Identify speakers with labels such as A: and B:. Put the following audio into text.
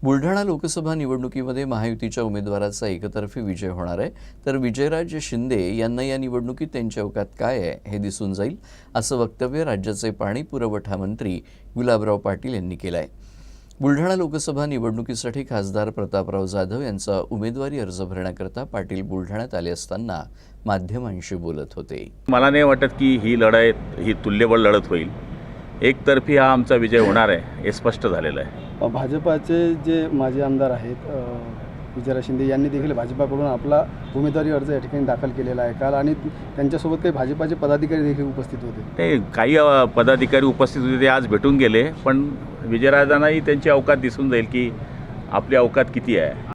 A: बुलढाणा लोकसभा निवडणुकीमध्ये महायुतीच्या उमेदवाराचा एकतर्फी विजय होणार आहे, तर विजयराजे शिंदे यांना या निवडणुकीत त्यांच्या अवकात काय आहे हे दिसून जाईल, असं वक्तव्य राज्याचे पाणी पुरवठा मंत्री गुलाबराव पाटील यांनी केलं आहे. बुलढाणा लोकसभा निवडणुकीसाठी खासदार प्रतापराव जाधव यांचा उमेदवारी अर्ज भरण्याकरता पाटील बुलढाण्यात आले असताना माध्यमांशी बोलत होते.
B: मला नाही वाटत की ही लढाई ही तुल्यबळ लढत होईल. एकतर्फी हा आमचा विजय होणार आहे हे स्पष्ट झालेलं आहे.
C: भाजपाचे जे माजी आमदार आहेत विजयराजे शिंदे यांनी देखील भाजपाकडून आपला उमेदवारी अर्ज या ठिकाणी दाखल केलेला आहे काल, आणि त्यांच्यासोबत काही भाजपाचे पदाधिकारी देखील उपस्थित होते.
B: ते काही पदाधिकारी उपस्थित होते, ते आज भेटून गेले, पण विजयराजांनाही त्यांची अवकात दिसून जाईल की आपली अवकात किती आहे.